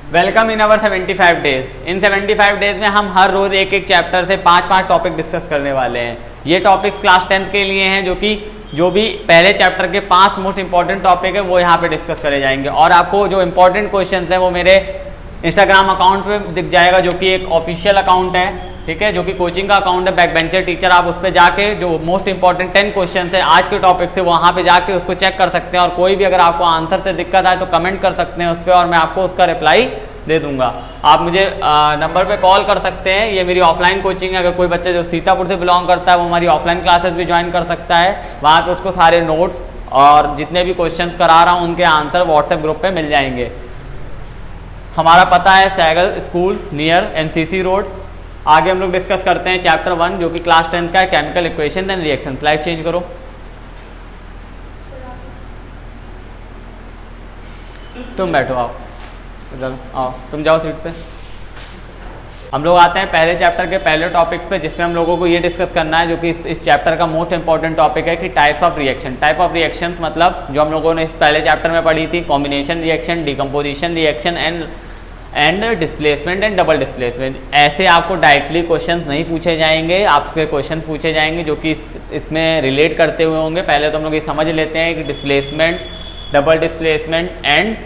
Welcome in our 75 days. In 75 days में हम हर रोज एक एक चैप्टर से 5 टॉपिक डिस्कस करने वाले हैं। ये टॉपिक्स क्लास 10th के लिए हैं, जो भी पहले चैप्टर के 5 मोस्ट इंपॉर्टेंट टॉपिक है वो यहाँ पे डिस्कस करे जाएंगे। और आपको जो इंपॉर्टेंट क्वेश्चंस हैं वो मेरे इंस्टाग्राम अकाउंट पे दिख जाएगा, जो कि एक ऑफिशियल अकाउंट है, ठीक है, जो कि कोचिंग का अकाउंट है बैक बेंचर टीचर। आप उस पर जाके जो मोस्ट इंपॉर्टेंट 10 क्वेश्चन है आज के टॉपिक से वहाँ पे जाके उसको चेक कर सकते हैं। और कोई भी अगर आपको आंसर से दिक्कत आए तो कमेंट कर सकते हैं उस पर, और मैं आपको उसका रिप्लाई दे दूंगा। आप मुझे नंबर पे कॉल कर सकते हैं। ये मेरी ऑफलाइन कोचिंग है। अगर कोई बच्चा जो सीतापुर से बिलोंग करता है वो हमारी ऑफलाइन क्लासेस भी ज्वाइन कर सकता है। वहाँ पे उसको सारे नोट्स और जितने भी क्वेश्चंस करा रहा हूँ उनके आंसर व्हाट्सएप ग्रुप पे मिल जाएंगे। हमारा पता है Saigal school near NCC road. आगे हम लोग डिस्कस करते हैं चैप्टर 1 जो कि क्लास 10 का है, chemical equation and reaction. Slide change करो। तुम बैठो, आओ तुम जाओ सीट पे। हम लोग आते हैं पहले चैप्टर के पहले टॉपिक्स पे, जिसमें हम लोगों को ये डिस्कस करना है जो कि इस चैप्टर का मोस्ट इंपॉर्टेंट टॉपिक है कि types of reaction. Type of reactions मतलब जो हम लोगों ने इस पहले चैप्टर में पढ़ी थी, combination reaction, decomposition reaction and displacement and double displacement. ऐसे आपको डायरेक्टली क्वेश्चंस नहीं पूछे जाएंगे, आपके क्वेश्चंस पूछे जाएंगे जो कि इसमें रिलेट करते हुए होंगे। पहले तो हम लोग ये समझ लेते हैं कि displacement, double displacement and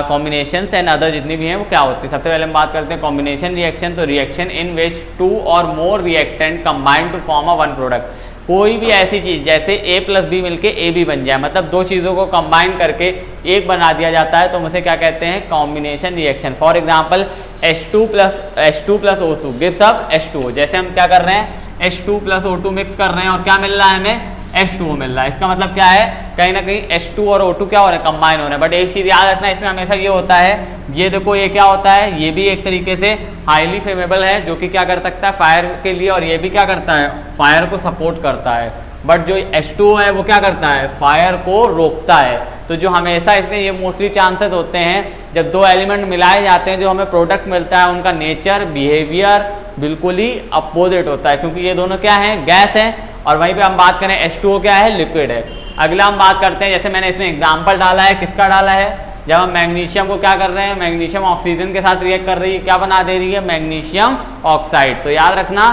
combinations and other जितनी भी हैं वो क्या होती है। सबसे पहले हम बात करते हैं कॉम्बिनेशन रिएक्शन। तो रिएक्शन इन विच 2 और more reactant combine to form a one product. कोई भी ऐसी चीज़ जैसे A + B मिलके AB बन जाए, मतलब दो चीज़ों को कंबाइन करके एक बना दिया जाता है, तो हम उसे क्या कहते हैं, combination reaction. For example H2 + O2 gives up H2O। जैसे हम क्या कर रहे हैं, H2 + O2 मिक्स कर रहे हैं और क्या मिल रहा है हमें, H2O मिल रहा है। इसका मतलब क्या है, कहीं ना कहीं H2 और O2 क्या हो रहे हैं, कंबाइन हो रहे हैं। बट एक चीज़ याद रखना है, इसमें हमेशा ये होता है, ये देखो ये क्या होता है, ये भी एक तरीके से हाईली फ्लेमेबल है जो कि क्या कर सकता है फायर के लिए, और ये भी क्या करता है, फायर को सपोर्ट करता है। बट जो H2O है वो क्या करता है, फायर को रोकता है। तो जो हमेशा इसमें ये मोस्टली चांसेस होते हैं जब दो एलिमेंट मिलाए जाते हैं, जो हमें प्रोडक्ट मिलता है उनका नेचर, बिहेवियर बिल्कुल ही अपोजिट होता है, क्योंकि ये दोनों क्या है, गैस है। और वहीं पे हम बात करें H2O क्या है, लिक्विड है। अगला हम बात करते हैं, जैसे मैंने इसमें एग्जांपल डाला है, किसका डाला है, जब हम मैग्नीशियम को क्या कर रहे हैं, मैग्नीशियम ऑक्सीजन के साथ रिएक्ट कर रही है, क्या बना दे रही है, मैग्नीशियम ऑक्साइड। तो याद रखना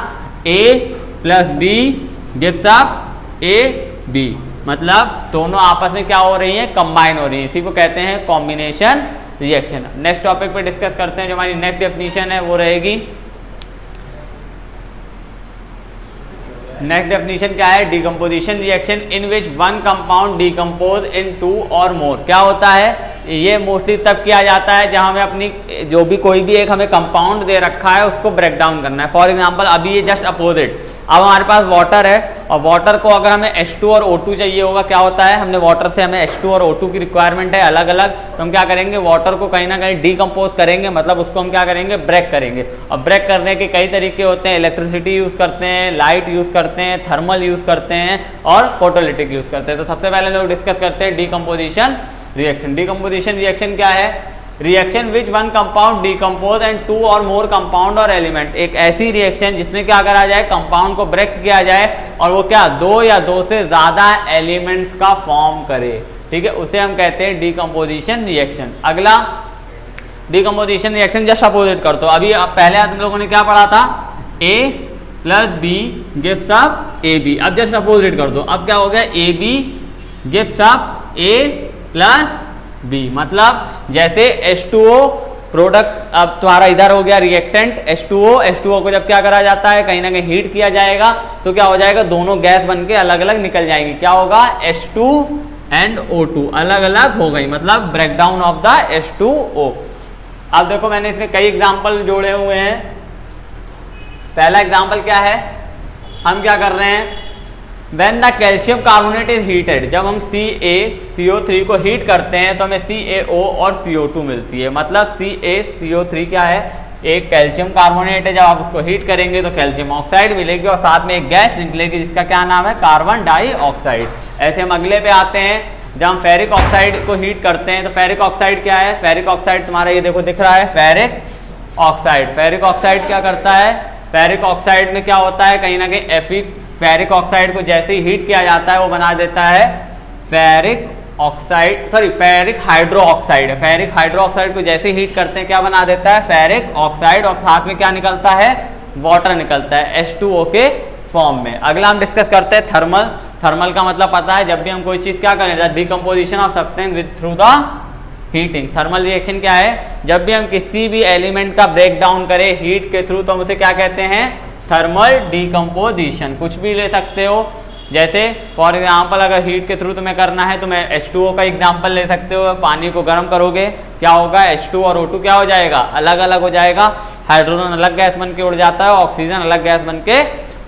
A + B gives up AB, मतलब दोनों आपस में क्या हो रही है, कंबाइन हो रही है। इसी को कहते हैं कॉम्बिनेशन रिएक्शन। नेक्स्ट टॉपिक पे डिस्कस करते हैं। जो हमारी नेक्स्ट डेफिनेशन है वो रहेगी, नेक्स्ट डेफिनेशन क्या है, decomposition reaction in which one compound decompose in 2 और मोर। क्या होता है, ये मोस्टली तब किया जाता है जहां हमें अपनी जो भी कोई भी एक हमें कंपाउंड दे रखा है उसको ब्रेक डाउन करना है। फॉर एग्जांपल अभी ये जस्ट अपोजिट, अब हमारे पास वाटर है और वाटर को अगर हमें H2 और O2 चाहिए होगा, क्या होता है, हमने वाटर से हमें H2 और O2 की रिक्वायरमेंट है अलग अलग, तो हम क्या करेंगे, वाटर को कहीं ना कहीं डिकम्पोज करेंगे, मतलब उसको हम क्या करेंगे, ब्रेक करेंगे। और ब्रेक करने के कई तरीके होते हैं, इलेक्ट्रिसिटी यूज़ करते हैं, लाइट यूज़ करते हैं, थर्मल यूज़ करते हैं और फोटोलिटिक यूज़ करते हैं। तो सबसे पहले लोग डिस्कस करते हैं डिकम्पोजिशन रिएक्शन। डिकम्पोजिशन रिएक्शन क्या है, reaction which one compound decompose and 2 और मोर कंपाउंड और एलिमेंट। एक ऐसी रिएक्शन जिसमें क्या करा जाए, कंपाउंड को ब्रेक किया जाए और वो क्या 2 या 2 से ज्यादा एलिमेंट्स का फॉर्म करे, ठीक है, उसे हम कहते हैं डिकम्पोजिशन रिएक्शन। अगला डिकम्पोजिशन रिएक्शन जस्ट अपोजिट कर दो। अभी पहले हम लोगों ने क्या पढ़ा था, A + B gives up AB। अब जस्ट अपोजिट कर दो, अब क्या हो गया, AB gives up A + B। मतलब जैसे H2O प्रोडक्ट, अब तुम्हारा इधर हो गया रिएक्टेंट H2O को जब क्या करा जाता है, कहीं ना कहीं हीट किया जाएगा, तो क्या हो जाएगा, दोनों गैस बन के अलग अलग निकल जाएंगी। क्या होगा, H2 एंड O2 अलग अलग हो गई, मतलब ब्रेकडाउन ऑफ द H2O। अब देखो मैंने इसमें कई एग्जाम्पल जोड़े हुए हैं। पहला एग्जाम्पल क्या है, हम क्या कर रहे हैं, When the calcium carbonate is heated, जब हम CaCO3 को हीट करते हैं तो हमें CaO और CO2 मिलती है। मतलब CaCO3 क्या है, एक कैल्शियम कार्बोनेट है। जब आप उसको हीट करेंगे तो कैल्शियम ऑक्साइड मिलेगी और साथ में एक गैस निकलेगी जिसका क्या नाम है, कार्बन डाइऑक्साइड। ऐसे हम अगले पे आते हैं, जब हम फेरिक ऑक्साइड को हीट करते हैं तो फेरिक ऑक्साइड क्या है, फेरिक ऑक्साइड तुम्हारा ये देखो दिख रहा है, फेरिक ऑक्साइड। फेरिक ऑक्साइड क्या करता है, फेरिक ऑक्साइड में क्या होता है, कहीं ना कहीं फेरिक ऑक्साइड को जैसे ही हीट किया जाता है वो बना देता है ferric oxide, sorry ferric hydro oxide है। फेरिक हाइड्रो ऑक्साइड को जैसे हीट करते हैं क्या बना देता है, फेरिक ऑक्साइड, और साथ में क्या निकलता है, वाटर निकलता है H2O के फॉर्म में। अगला हम डिस्कस करते हैं थर्मल। थर्मल का मतलब पता है, जब भी हम कोई चीज क्या करें, decomposition of substance with through the heating. Thermal reaction क्या है, जब भी हम किसी भी एलिमेंट का ब्रेक डाउन करें हीट के थ्रू तो हम उसे क्या कहते हैं, थर्मल डिकम्पोजिशन। कुछ भी ले सकते हो, जैसे फॉर एग्जाम्पल अगर हीट के थ्रू तुम्हें करना है तो मैं H2O का एग्जाम्पल ले सकते हो। पानी को गर्म करोगे क्या होगा, H2 और O2 क्या हो जाएगा, अलग अलग हो जाएगा। हाइड्रोजन अलग गैस बन के उड़ जाता है, ऑक्सीजन अलग गैस बन के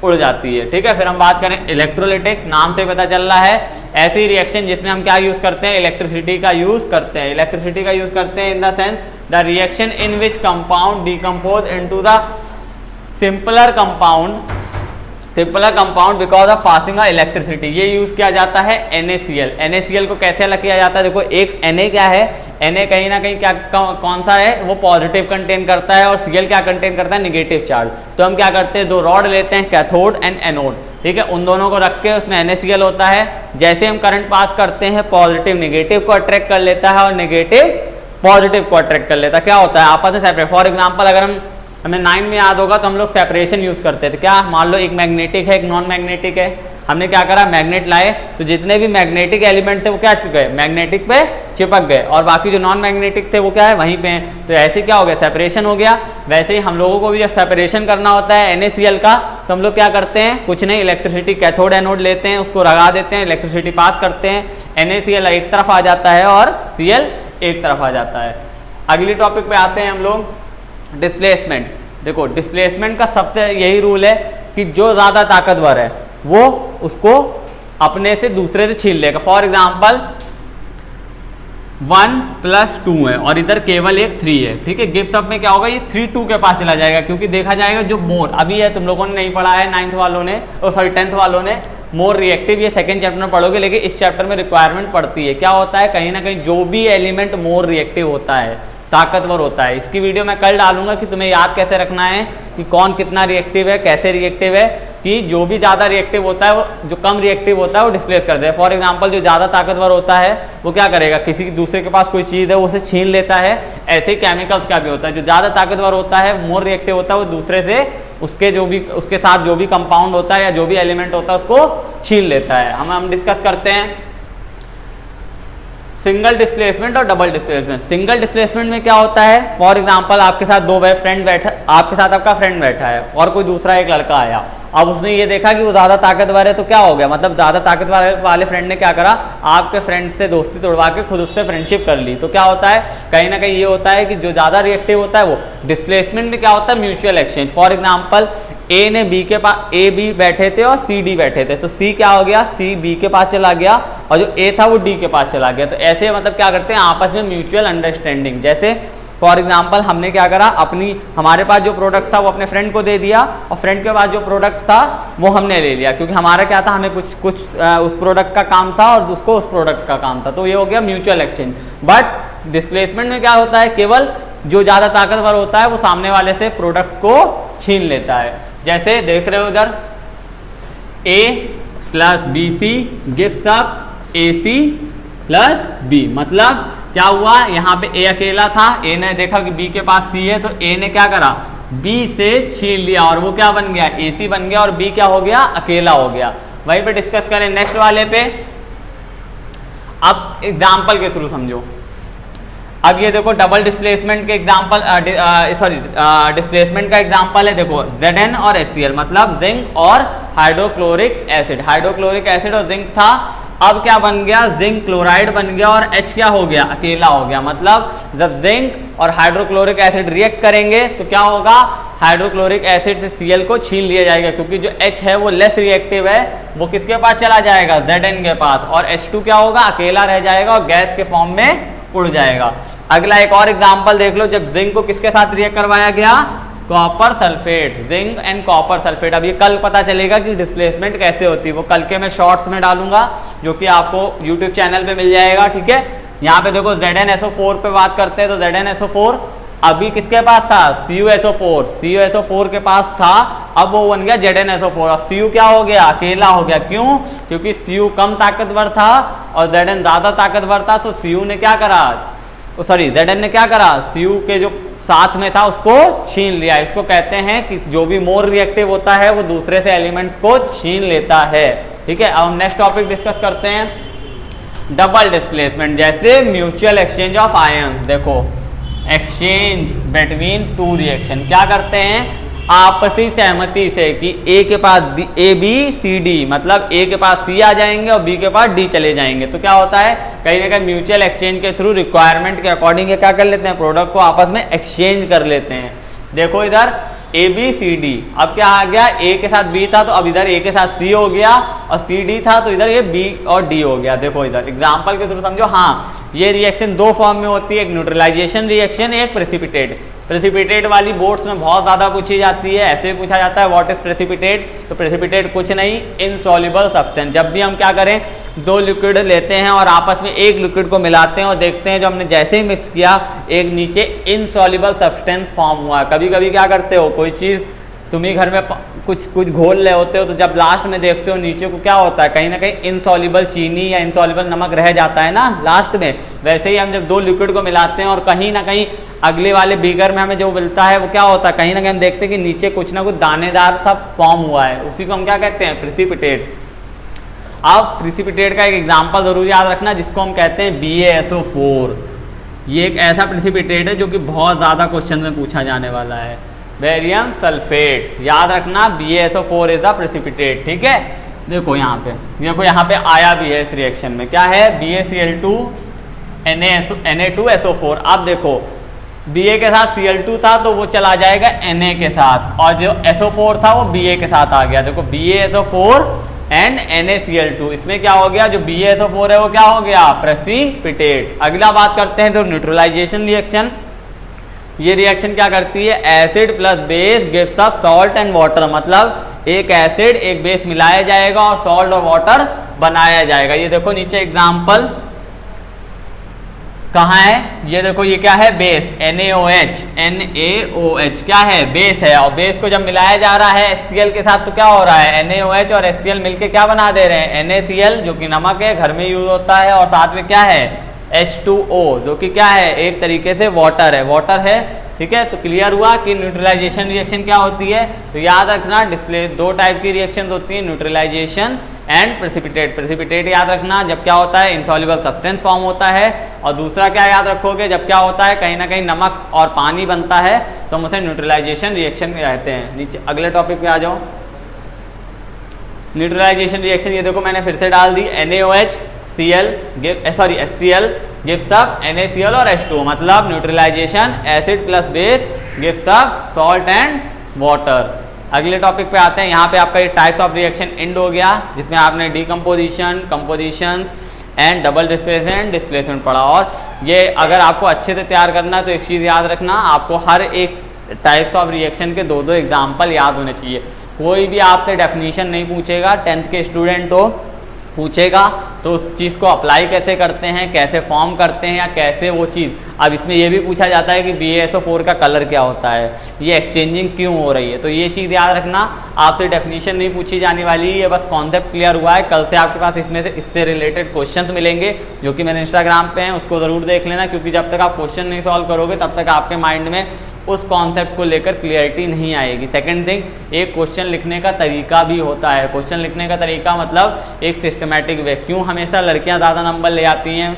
उड़ जाती है। ठीक है, फिर हम बात करें इलेक्ट्रोलिटिक, नाम से पता चल रहा है ऐसी रिएक्शन जिसमें हम क्या यूज करते हैं, इलेक्ट्रिसिटी का यूज करते हैं। इलेक्ट्रिसिटी का यूज करते हैं in the sense the reaction in which compound decompose into the simpler compound because of passing electricity. ये यूज किया जाता है NaCl। NaCl को कैसे अलग किया जाता है, देखो एक Na क्या है, Na कहीं ना कहीं क्या कौन सा है, वो पॉजिटिव कंटेन करता है, और Cl क्या कंटेन करता है, नेगेटिव चार्ज। तो हम क्या करते हैं, दो रॉड लेते हैं, कैथोड एंड एनोड, ठीक है, उन दोनों को रख के उसमें NaCl होता है। जैसे हम करंट पास करते हैं, पॉजिटिव नेगेटिव को अट्रैक्ट कर लेता है और नेगेटिव पॉजिटिव को अट्रैक्ट कर लेता है। क्या होता है, आपस में सेपरेट। फॉर एग्जाम्पल अगर हमें 9 में याद होगा तो हम लोग सेपरेशन यूज करते थे। क्या, मान लो एक मैग्नेटिक है एक नॉन मैग्नेटिक है, हमने क्या करा, मैग्नेट लाए, तो जितने भी मैग्नेटिक एलिमेंट थे वो क्या गए, मैग्नेटिक पे चिपक गए, और बाकी जो नॉन मैग्नेटिक थे वो क्या है, वहीं पे हैं। तो ऐसे क्या हो गया, सेपरेशन हो गया। वैसे ही हम लोगों को भी जब सेपरेशन करना होता है NaCl का, तो हम लोग क्या करते हैं, कुछ नहीं, इलेक्ट्रिसिटी कैथोड एनोड लेते हैं, उसको लगा देते हैं, इलेक्ट्रिसिटी पास करते हैं, NaCl एक तरफ आ जाता है और Cl एक तरफ आ जाता है। अगली टॉपिक पे आते हैं हम लोग, डिस्प्लेसमेंट। देखो डिस्प्लेसमेंट का सबसे यही रूल है कि जो ज्यादा ताकतवर है वो उसको अपने से दूसरे से छीन लेगा। फॉर एग्जाम्पल 1 + 2 है और इधर केवल एक 3 है, ठीक है, गिव्स अप में क्या होगा, ये 3 2 के पास चला जाएगा, क्योंकि देखा जाएगा जो मोर अभी है, तुम लोगों ने नहीं पढ़ा है 9th वालों ने, सॉरी 10th वालों ने, मोर रिएक्टिव, ये सेकंड चैप्टर में पढ़ोगे, लेकिन इस चैप्टर में रिक्वायरमेंट पड़ती है। क्या होता है, कहीं ना कहीं जो भी एलिमेंट मोर रिएक्टिव होता है, ताकतवर होता है, इसकी वीडियो मैं कल डालूंगा कि तुम्हें याद कैसे रखना है कि कौन कितना रिएक्टिव है, कैसे रिएक्टिव है, कि जो भी ज़्यादा रिएक्टिव होता है वो जो कम रिएक्टिव होता है वो डिस्प्लेस कर दे। फॉर एग्जांपल जो ज़्यादा ताकतवर होता है वो क्या करेगा, किसी दूसरे के पास कोई चीज़ है वो उसे छीन लेता है। ऐसे ही केमिकल्स का भी होता है, जो ज़्यादा ताकतवर होता है, मोर रिएक्टिव होता है, वो दूसरे से उसके साथ जो भी कंपाउंड होता है या जो भी एलिमेंट होता है उसको छीन लेता है। हम डिस्कस करते हैं सिंगल डिस्प्लेसमेंट और डबल डिस्प्लेसमेंट। सिंगल डिस्प्लेसमेंट में क्या होता है, फॉर एग्जांपल आपके साथ दो फ्रेंड बैठा, आपके साथ आपका फ्रेंड बैठा है और कोई दूसरा एक लड़का आया, अब उसने ये देखा कि वो ज्यादा ताकतवर है, तो क्या हो गया, मतलब ज्यादा ताकतवर वाले फ्रेंड ने क्या करा, आपके फ्रेंड से दोस्ती तोड़वा के खुद उससे फ्रेंडशिप कर ली। तो क्या होता है, कहीं ना कहीं ये होता है कि जो ज्यादा रिएक्टिव होता है वो डिस्प्लेसमेंट में क्या होता है, म्यूचुअल एक्सचेंज। फॉर एग्जाम्पल ए ने बी के पास, ए बी बैठे थे और सी डी बैठे थे, तो सी क्या हो गया, सी बी के पास चला गया और जो ए था वो डी के पास चला गया। तो ऐसे मतलब क्या करते हैं, आपस में म्यूचुअल अंडरस्टैंडिंग। जैसे फॉर एग्जाम्पल हमने क्या करा, हमारे पास जो प्रोडक्ट था वो अपने फ्रेंड को दे दिया और फ्रेंड के पास जो प्रोडक्ट था वो हमने ले लिया, क्योंकि हमारा क्या था, हमें कुछ उस प्रोडक्ट का काम था और उसको उस प्रोडक्ट का काम था, तो ये हो गया म्यूचुअल एक्सचेंज। बट डिस्प्लेसमेंट में क्या होता है, केवल जो ज्यादा ताकतवर होता है वो सामने वाले से प्रोडक्ट को छीन लेता है। जैसे देख रहे हो उधर A + BC gives up AC + B, मतलब क्या हुआ, यहाँ पे A अकेला था, A ने देखा कि B के पास C है, तो A ने क्या करा, B से छीन लिया और वो क्या बन गया, AC बन गया और B क्या हो गया, अकेला हो गया। वहीं पे डिस्कस करें नेक्स्ट वाले पे। अब एग्जाम्पल के थ्रू समझो। अब ये देखो डबल डिस्प्लेसमेंट के एग्जांपल, डिस्प्लेसमेंट का एग्जांपल है, देखो Zn और HCl, मतलब जिंक और हाइड्रोक्लोरिक एसिड। हाइड्रोक्लोरिक एसिड और जिंक था, अब क्या बन गया, जिंक क्लोराइड बन गया और H क्या हो गया, अकेला हो गया। मतलब जब जिंक और हाइड्रोक्लोरिक एसिड रिएक्ट करेंगे तो क्या होगा, हाइड्रोक्लोरिक एसिड से Cl को छीन लिया जाएगा, क्योंकि जो H है वो लेस रिएक्टिव है, वो किसके पास चला जाएगा, Zn के पास, और H2 क्या होगा, अकेला रह जाएगा और गैस के फॉर्म में उड़ जाएगा। अगला एक और एग्जांपल देख लो, जब जिंक को किसके साथ रिएक्ट करवाया गया, copper sulphate, zinc and copper sulphate. अब ये कल पता चलेगा कि डिस्प्लेसमेंट कैसे होती है, वो कल के मैं शॉर्ट्स में डालूंगा जो कि आपको यूट्यूब चैनल पे मिल जाएगा, ठीक है। यहाँ पे देखो ZnSO4 पे बात करते हैं, तो ZnSO4 अभी किसके पास था, CuSO4, CuSO4 के पास था, अब वो बन गया ZnSO4। अब Cu क्या हो गया, अकेला हो गया, क्यों, क्योंकि Cu कम ताकतवर था और Zn ज़्यादा ताकतवर था, तो Cu ने क्या करा, सॉरी Zn ने क्या करा, Cu के जो साथ में था उसको छीन लिया। इसको कहते हैं कि जो भी मोर रिएक्टिव होता है वो दूसरे से एलिमेंट्स को छीन लेता है। ठीक है, अब हम नेक्स्ट टॉपिक डिस्कस करते हैं, डबल डिस्प्लेसमेंट, जैसे म्यूचुअल एक्सचेंज ऑफ आयंस। देखो, एक्सचेंज बिटवीन टू रिएक्शन, क्या करते हैं, आपसी सहमति से कि ए के पास ए बी सी डी, मतलब ए के पास सी आ जाएंगे और बी के पास डी चले जाएंगे, तो क्या होता है, कहीं ना कहीं म्यूचुअल एक्सचेंज के थ्रू रिक्वायरमेंट के अकॉर्डिंग क्या कर लेते हैं, प्रोडक्ट को आपस में एक्सचेंज कर लेते हैं। देखो इधर ए बी सी डी, अब क्या आ गया, ए के साथ बी था तो अब इधर ए के साथ सी हो गया, और सी डी था तो इधर ये बी और डी हो गया। देखो इधर एग्जाम्पल के थ्रू समझो। हाँ, ये रिएक्शन दो फॉर्म में होती है, एक न्यूट्रलाइजेशन रिएक्शन, एक प्रेसिपिटेट। प्रेसिपिटेट वाली बोर्ड्स में बहुत ज़्यादा पूछी जाती है, ऐसे भी पूछा जाता है व्हाट इज प्रेसिपिटेट, तो प्रेसिपिटेट कुछ नहीं, इनसॉल्युबल सब्सटेंस। जब भी हम क्या करें, दो लिक्विड लेते हैं और आपस में एक लिक्विड को मिलाते हैं और देखते हैं जो हमने जैसे ही मिक्स किया एक नीचे इनसॉल्युबल सब्सटेंस फॉर्म हुआ। कभी कभी क्या करते हो, कोई चीज़ तुम ही घर में कुछ घोल रहे होते हो, तो जब लास्ट में देखते हो नीचे को क्या होता है, कहीं ना कहीं इनसॉल्युबल चीनी या इनसॉल्युबल नमक रह जाता है ना लास्ट में। वैसे ही हम जब दो लिक्विड को मिलाते हैं और कहीं ना कहीं अगले वाले बीकर में हमें जो मिलता है वो क्या होता है, कहीं ना कहीं हम देखते हैं कि नीचे कुछ ना कुछ दानेदार सा फॉर्म हुआ है, उसी को हम क्या कहते हैं, प्रेसिपिटेट। अब प्रेसिपिटेट का एक एग्जाम्पल जरूर याद रखना, जिसको हम कहते हैं BaSO4। ये एक ऐसा प्रेसिपिटेट है जो कि बहुत ज़्यादा क्वेश्चन में पूछा जाने वाला है। बेरियम सल्फेट, याद रखना BaSO4 इज द प्रेसिपिटेट। ठीक है, देखो यहाँ पे, देखो यहाँ पे आया भी है इस रिएक्शन में, क्या है, BaCl2 Na2SO4। अब देखो Ba के साथ Cl2 था तो वो चला जाएगा Na के साथ, और जो SO4 था वो Ba के साथ आ गया। देखो BaSO4 एंड NaCl2, इसमें क्या हो गया, जो BaSO4 है वो क्या हो गया, प्रेसिपिटेट। अगला बात करते हैं तो न्यूट्रलाइजेशन रिएक्शन। ये रिएक्शन क्या करती है, acid plus base gives up salt and water, मतलब एक एसिड एक बेस मिलाया जाएगा और सॉल्ट और वाटर बनाया जाएगा। ये देखो नीचे एग्जांपल कहाँ है, ये देखो ये क्या है, बेस NaOH, NaOH क्या है, बेस है, और बेस को जब मिलाया जा रहा है HCl के साथ तो क्या हो रहा है, NaOH और HCl मिलके क्या बना दे रहे हैं, NaCl, जो कि नमक है, घर में यूज होता है, और साथ में क्या है, H2O, जो कि क्या है, एक तरीके से वाटर है। ठीक है, तो क्लियर हुआ कि न्यूट्रलाइजेशन रिएक्शन क्या होती है। तो याद रखना, डिस्प्ले दो टाइप की रिएक्शन होती है, न्यूट्रलाइजेशन एंड प्रेसिपिटेट। प्रेसिपिटेट याद रखना जब क्या होता है, इनसॉल्युबल सब्सटेंस फॉर्म होता है, और दूसरा क्या याद रखोगे, जब क्या होता है, कहीं ना कहीं नमक और पानी बनता है, तो हम उसे न्यूट्रलाइजेशन रिएक्शन कहते हैं। नीचे अगले टॉपिक पे आ जाओ, न्यूट्रलाइजेशन रिएक्शन। ये देखो मैंने फिर से डाल दी, NaOH HCl gives up NaCl और H2O, मतलब neutralization acid plus base gives up salt and water. अगले टॉपिक पे आते हैं, यहाँ पे आपका ये टाइप्स ऑफ रिएक्शन एंड हो गया, जिसमें आपने decomposition, composition and double displacement पढ़ा। और ये अगर आपको अच्छे से तैयार करना है तो एक चीज़ याद रखना, आपको हर एक टाइप्स ऑफ रिएक्शन के दो एग्जाम्पल याद होने चाहिए। कोई भी आपसे डेफिनेशन नहीं पूछेगा, 10th के स्टूडेंट हो, पूछेगा तो उस चीज़ को अप्लाई कैसे करते हैं, कैसे फॉर्म करते हैं, या कैसे वो चीज़। अब इसमें ये भी पूछा जाता है कि BaSO4 का कलर क्या होता है, ये एक्सचेंजिंग क्यों हो रही है, तो ये चीज़ याद रखना। आपसे डेफिनेशन नहीं पूछी जाने वाली, ये बस कॉन्सेप्ट क्लियर हुआ है। कल से आपके पास इससे रिलेटेड क्वेश्चंस मिलेंगे, जो कि मेरे इंस्टाग्राम पे हैं, उसको ज़रूर देख लेना, क्योंकि जब तक आप क्वेश्चन नहीं सॉल्व करोगे तब तक आपके माइंड में उस कॉन्सेप्ट को लेकर क्लियरिटी नहीं आएगी। सेकंड थिंग, एक क्वेश्चन लिखने का तरीका भी होता है। क्वेश्चन लिखने का तरीका मतलब एक सिस्टमैटिक वे। क्यों हमेशा लड़कियां ज़्यादा नंबर ले आती हैं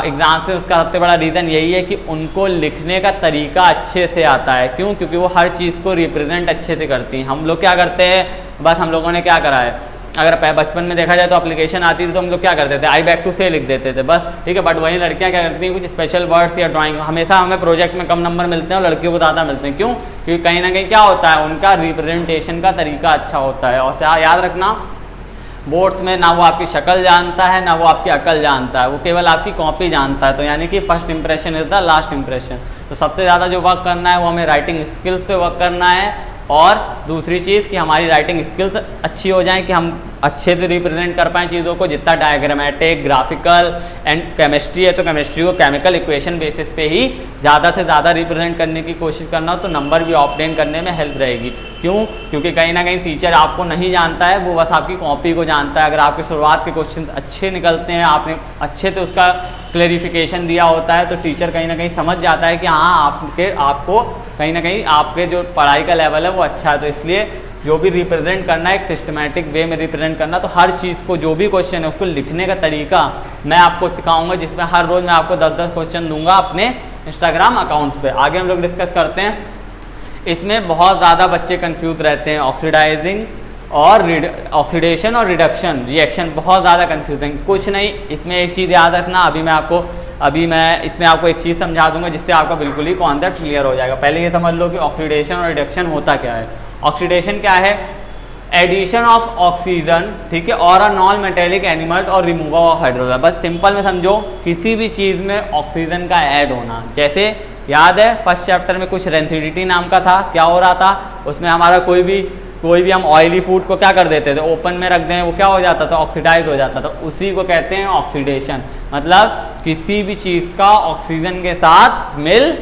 एग्जाम से, उसका सबसे बड़ा रीज़न यही है कि उनको लिखने का तरीका अच्छे से आता है। क्यों? क्योंकि वो हर चीज़ को रिप्रेजेंट अच्छे से करती हैं। हम लोग क्या करते हैं, बस हम लोगों ने क्या करा है, अगर बचपन में देखा जाए तो एप्लीकेशन आती थी तो हम लोग क्या करते थे, आई बैक टू से लिख देते थे बस, ठीक है। बट वही लड़कियां क्या करती हैं, कुछ स्पेशल वर्ड्स या ड्राइंग, हमेशा हमें प्रोजेक्ट में कम नंबर मिलते हैं और लड़कियों को ज़्यादा मिलते हैं। क्यों? क्योंकि कहीं ना कहीं क्या होता है, उनका रिप्रेजेंटेशन का तरीका अच्छा होता है। और याद रखना, बोर्ड्स में ना वो आपकी शक्ल जानता है ना वो आपकी अकल जानता है, वो केवल आपकी कॉपी जानता है। तो यानी कि first impression is the last impression. तो सबसे ज़्यादा जो वर्क करना है वो हमें राइटिंग स्किल्स पे वर्क करना है, और दूसरी चीज़ कि हमारी राइटिंग स्किल्स अच्छी हो जाए, कि हम अच्छे से रिप्रेजेंट कर पाएँ चीज़ों को, जितना डायग्रामेटिक, ग्राफिकल एंड केमिस्ट्री है तो केमिस्ट्री को केमिकल इक्वेशन बेसिस पे ही ज़्यादा से ज़्यादा रिप्रेजेंट करने की कोशिश करना हो तो नंबर भी ऑब्टेन करने में हेल्प रहेगी। क्यों? क्योंकि कहीं ना कहीं टीचर आपको नहीं जानता है, वो बस आपकी कॉपी को जानता है। अगर आपके शुरुआत के क्वेश्चन अच्छे निकलते हैं, आपने अच्छे से उसका क्लेरिफिकेशन दिया होता है तो टीचर कहीं ना कहीं समझ जाता है कि हाँ आपको कहीं ना कहीं आपके जो पढ़ाई का लेवल है वो अच्छा है। तो इसलिए जो भी रिप्रेजेंट करना है एक सिस्टमैटिक वे में रिप्रेजेंट करना, तो हर चीज़ को जो भी क्वेश्चन है उसको लिखने का तरीका मैं आपको सिखाऊंगा, जिसमें हर रोज़ मैं आपको 10-10 क्वेश्चन दूंगा अपने इंस्टाग्राम अकाउंट्स पे। आगे हम लोग डिस्कस करते हैं। इसमें बहुत ज़्यादा बच्चे कंफ्यूज रहते हैं, ऑक्सीडाइजिंग और ऑक्सीडेशन और रिडक्शन रिएक्शन बहुत ज़्यादा कंफ्यूजिंग। कुछ नहीं, इसमें एक चीज़ याद रखना, अभी मैं इसमें आपको एक चीज़ समझा दूंगा जिससे आपका बिल्कुल ही कॉन्सेप्ट क्लियर हो जाएगा। पहले ये समझ लो कि ऑक्सीडेशन और रिडक्शन होता क्या है। ऑक्सीडेशन क्या है? एडिशन ऑफ ऑक्सीजन, ठीक है, और अ नॉन मेटेलिक एनिमल और रिमूवल ऑफ हाइड्रोजन। बस सिंपल में समझो, किसी भी चीज़ में ऑक्सीजन का ऐड होना। जैसे याद है फर्स्ट चैप्टर में कुछ रेंथिडिटी नाम का था, क्या हो रहा था उसमें हमारा कोई भी हम ऑयली फूड को क्या कर देते थे, ओपन में रख दें, वो क्या हो जाता था, ऑक्सीडाइज हो जाता था। उसी को कहते हैं ऑक्सीडेशन, मतलब किसी भी चीज़ का ऑक्सीजन के साथ मिल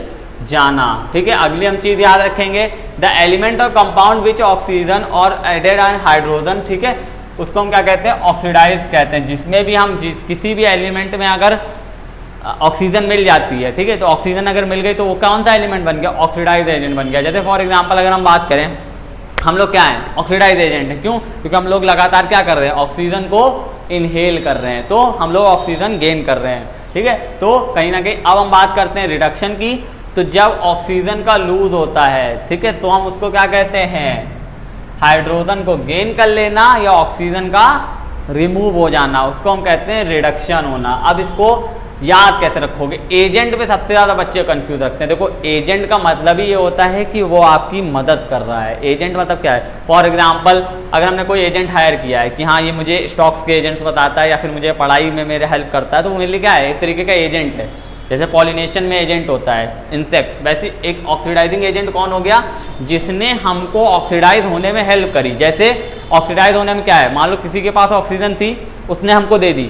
जाना, ठीक है। अगली हम चीज़ याद रखेंगे, द एलिमेंट और कंपाउंड विच ऑक्सीजन और एडेड एंड हाइड्रोजन, ठीक है, उसको हम क्या कहते हैं, ऑक्सीडाइज कहते हैं। जिसमें भी हम किसी भी एलिमेंट में अगर ऑक्सीजन मिल जाती है, ठीक है, तो ऑक्सीजन अगर मिल गई तो वो कौन सा एलिमेंट बन गया, ऑक्सीडाइज एजेंट बन गया। जैसे फॉर एग्जांपल अगर हम बात करें, हम लोग क्या हैं, ऑक्सीडाइज एजेंट है। क्यों? क्योंकि हम लोग लगातार क्या कर रहे हैं, ऑक्सीजन को इनहेल कर रहे हैं, तो हम लोग ऑक्सीजन गेन कर रहे हैं, ठीक है। तो कहीं ना कहीं अब हम बात करते हैं रिडक्शन की। तो जब ऑक्सीजन का लूज होता है, ठीक है, तो हम उसको क्या कहते हैं, हाइड्रोजन को गेन कर लेना या ऑक्सीजन का रिमूव हो जाना, उसको हम कहते हैं रिडक्शन होना। अब इसको याद कैसे रखोगे? एजेंट पे सबसे ज़्यादा बच्चे कंफ्यूज रखते हैं। देखो, एजेंट का मतलब ही ये होता है कि वो आपकी मदद कर रहा है। एजेंट मतलब क्या है? फॉर एग्जांपल अगर हमने कोई एजेंट हायर किया है कि हाँ ये मुझे स्टॉक्स के एजेंट्स बताता है या फिर मुझे पढ़ाई में मेरे हेल्प करता है, तो वो मेरे लिए क्या है, एक तरीके का एजेंट है। जैसे पॉलिनेशन में एजेंट होता है इंसेक्ट, वैसे एक ऑक्सीडाइजिंग एजेंट कौन हो गया, जिसने हमको ऑक्सीडाइज होने में हेल्प करी। जैसे ऑक्सीडाइज होने में क्या है, मान लो किसी के पास ऑक्सीजन थी, उसने हमको दे दी,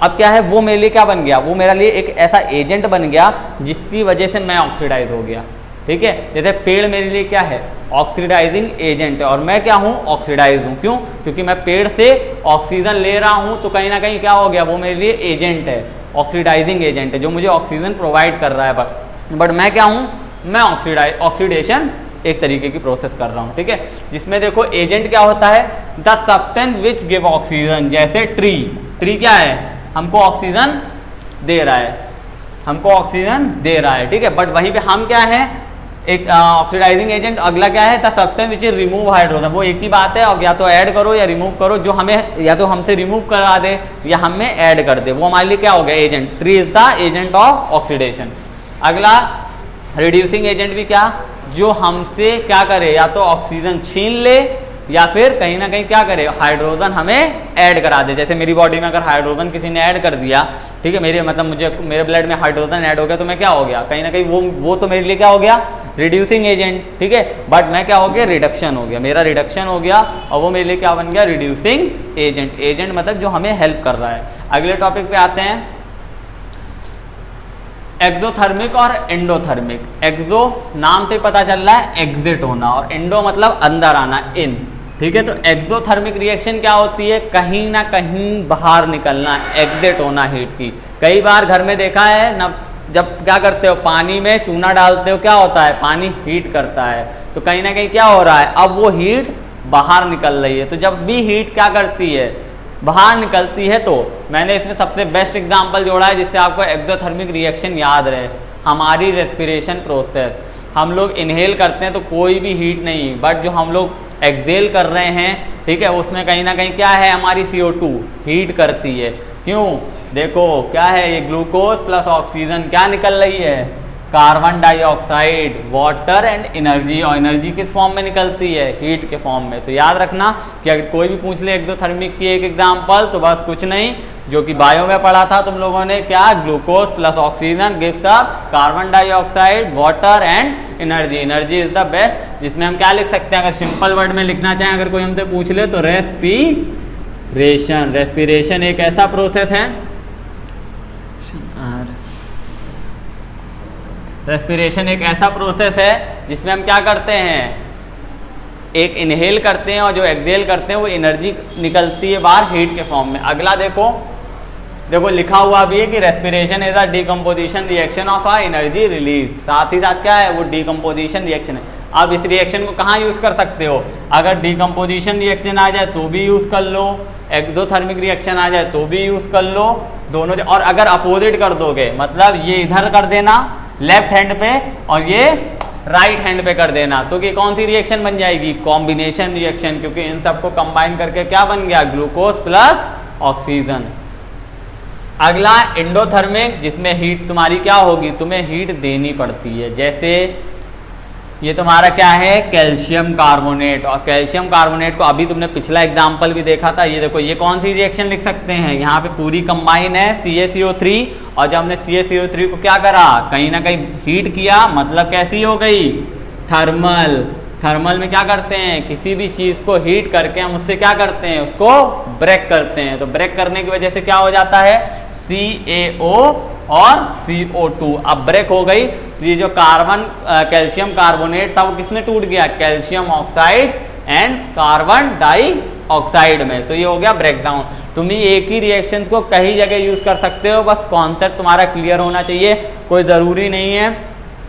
अब क्या है, वो मेरे लिए क्या बन गया, वो मेरे लिए एक ऐसा एजेंट बन गया जिसकी वजह से मैं ऑक्सीडाइज हो गया, ठीक है। जैसे पेड़ मेरे लिए क्या है, ऑक्सीडाइजिंग एजेंट है, और मैं क्या हूँ, ऑक्सीडाइज हूँ। क्यों? क्योंकि मैं पेड़ से ऑक्सीजन ले रहा हूँ, तो कहीं ना कहीं क्या हो गया, वो मेरे लिए एजेंट है, ऑक्सीडाइजिंग एजेंट है, जो मुझे ऑक्सीजन प्रोवाइड कर रहा है। बट मैं क्या हूँ, मैं ऑक्सीडेशन एक तरीके की प्रोसेस कर रहा हूँ, ठीक है। जिसमें देखो एजेंट क्या होता है, the substance which give oxygen. जैसे ट्री क्या है, हमको ऑक्सीजन दे रहा है, ठीक है। बट वहीं पे हम क्या है, एक ऑक्सीडाइजिंग एजेंट। अगला क्या है, the substance which remove hydrogen. वो एक ही बात है, और या तो ऐड करो या रिमूव करो, जो हमें या तो हमसे रिमूव करा दे या हमें ऐड कर दे, वो हमारे लिए क्या हो गया, agent. Tree is the agent of oxidation. अगला रिड्यूसिंग एजेंट भी क्या, जो हमसे क्या करे, या तो ऑक्सीजन छीन ले या फिर कहीं ना कहीं क्या करे, हाइड्रोजन हमें ऐड करा दे। जैसे मेरी बॉडी में अगर हाइड्रोजन किसी ने ऐड कर दिया, ठीक है, मेरे ब्लड में हाइड्रोजन ऐड हो गया, तो मैं क्या हो गया, कहीं ना कहीं वो तो मेरे लिए क्या हो गया, रिड्यूसिंग एजेंट, ठीक है। बट मैं क्या हो गया, रिडक्शन हो गया, मेरा रिडक्शन हो गया, और वो मेरे लिए क्या बन गया, रिड्यूसिंग एजेंट। एजेंट मतलब जो हमें हेल्प कर रहा है। अगले टॉपिक पे आते हैं, एक्सोथर्मिक और एंडोथर्मिक। एक्सो नाम से पता चल रहा है एग्जिट होना, और एंडो मतलब अंदर आना, इन, ठीक है। तो एक्सोथर्मिक रिएक्शन क्या होती है, कहीं ना कहीं बाहर निकलना, एग्जिट होना हीट की। कई बार घर में देखा है ना, जब क्या करते हो, पानी में चूना डालते हो, क्या होता है, पानी हीट करता है, तो कहीं ना कहीं क्या हो रहा है, अब वो हीट बाहर निकल रही है। तो जब भी हीट क्या करती है, बाहर निकलती है, तो मैंने इसमें सबसे बेस्ट एग्जांपल जोड़ा है जिससे आपको एक्सोथर्मिक रिएक्शन याद रहे। हमारी रेस्पिरेशन प्रोसेस, हम लोग इनहेल करते हैं तो कोई भी हीट नहीं, बट जो हम लोग एक्सहेल कर रहे हैं, ठीक है, उसमें कहीं ना कहीं क्या है, हमारी CO2 हीट करती है। क्यों? देखो क्या है, ये ग्लूकोज प्लस ऑक्सीजन क्या निकल रही है, carbon dioxide, water and energy. और एनर्जी किस फॉर्म में निकलती है, हीट के फॉर्म में। तो याद रखना कि अगर कोई भी पूछ ले एक्सोथर्मिक की एक एग्जांपल, तो बस कुछ नहीं, जो कि बायो में पढ़ा था तुम लोगों ने, क्या, glucose plus oxygen gives up carbon dioxide, water and energy. Energy is the best, जिसमें हम क्या लिख सकते हैं, अगर सिंपल वर्ड में लिखना चाहें, अगर कोई हमसे पूछ ले, तो रेस्पिरेशन एक ऐसा प्रोसेस है, रेस्पिरेशन एक ऐसा प्रोसेस है जिसमें हम क्या करते हैं, एक इनहेल करते हैं और जो एक्सहेल करते हैं वो एनर्जी निकलती है बाहर हीट के फॉर्म में। अगला देखो लिखा हुआ भी है कि respiration is a decomposition reaction of a energy release. साथ ही साथ क्या है, वो डिकम्पोजिशन रिएक्शन है। आप इस रिएक्शन को कहाँ यूज़ कर सकते हो, अगर डिकम्पोजिशन रिएक्शन आ जाए तो भी यूज़ कर लो, एक्सोथर्मिक रिएक्शन आ जाए तो भी यूज़ कर लो, दोनों। और अगर अपोजिट कर दोगे, मतलब ये इधर कर देना लेफ्ट हैंड पे और ये राइट हैंड पे कर देना, तो ये कौन सी रिएक्शन बन जाएगी, कॉम्बिनेशन रिएक्शन, क्योंकि इन सबको कंबाइन करके क्या बन गया, ग्लूकोज प्लस ऑक्सीजन। अगला एंडोथर्मिक, जिसमें हीट तुम्हारी क्या होगी, तुम्हें हीट देनी पड़ती है। जैसे ये तुम्हारा क्या है, कैल्शियम कार्बोनेट, और कैल्शियम कार्बोनेट को अभी तुमने पिछला एग्जाम्पल भी देखा था। ये देखो ये कौन सी रिएक्शन लिख सकते हैं, यहाँ पे पूरी कंबाइन है CaCO3, और जब हमने CaCO3 को क्या करा, कहीं ना कहीं हीट किया, मतलब कैसी हो गई, थर्मल। थर्मल में क्या करते हैं, किसी भी चीज़ को हीट करके हम उससे क्या करते हैं, उसको ब्रेक करते हैं। तो ब्रेक करने की वजह से क्या हो जाता है, CaO और CO2। अब ब्रेक हो गई तो ये जो कार्बन कैल्शियम कार्बोनेट था वो किसमें टूट गया, calcium oxide and carbon dioxide में। तो ये हो गया ब्रेकडाउन। तुम ही एक ही रिएक्शन को कई जगह यूज कर सकते हो, बस कॉन्सेप्ट तुम्हारा क्लियर होना चाहिए, कोई ज़रूरी नहीं है।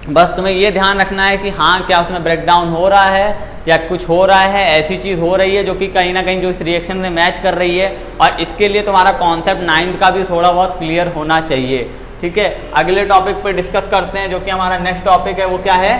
बस तुम्हें ये ध्यान रखना है कि हाँ क्या उसमें ब्रेकडाउन हो रहा है या कुछ हो रहा है, ऐसी चीज़ हो रही है जो कि कहीं ना कहीं जो इस रिएक्शन से मैच कर रही है, और इसके लिए तुम्हारा कॉन्सेप्ट 9th का भी थोड़ा बहुत क्लियर होना चाहिए। ठीक है, अगले टॉपिक पे डिस्कस करते हैं, जो कि हमारा नेक्स्ट टॉपिक है, वो क्या है,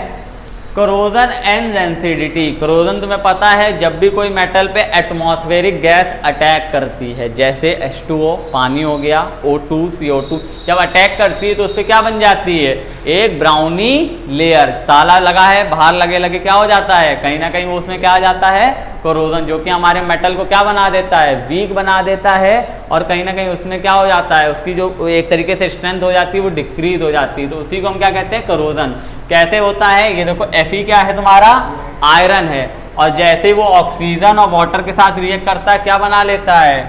कोरोजन एंड रेंसिडिटी। कोरोजन तुम्हें पता है, जब भी कोई मेटल पे एटमॉस्फेरिक गैस अटैक करती है, जैसे H2O पानी हो गया, O2 CO2, जब अटैक करती है तो उस पर क्या बन जाती है, एक ब्राउनी लेयर। ताला लगा है, बाहर लगे लगे क्या हो जाता है, कहीं ना कहीं वो उसमें क्या आ जाता है, कोरोजन, जो कि हमारे मेटल को क्या बना देता है, वीक बना देता है, और कहीं ना कहीं उसमें क्या हो जाता है, उसकी जो एक तरीके से स्ट्रेंथ हो जाती है वो डिक्रीज हो जाती है। तो उसी को हम क्या कहते हैं, कोरोजन। कैसे होता है, ये देखो Fe क्या है तुम्हारा, आयरन है, और जैसे वो ऑक्सीजन और वाटर के साथ रिएक्ट करता है क्या बना लेता है,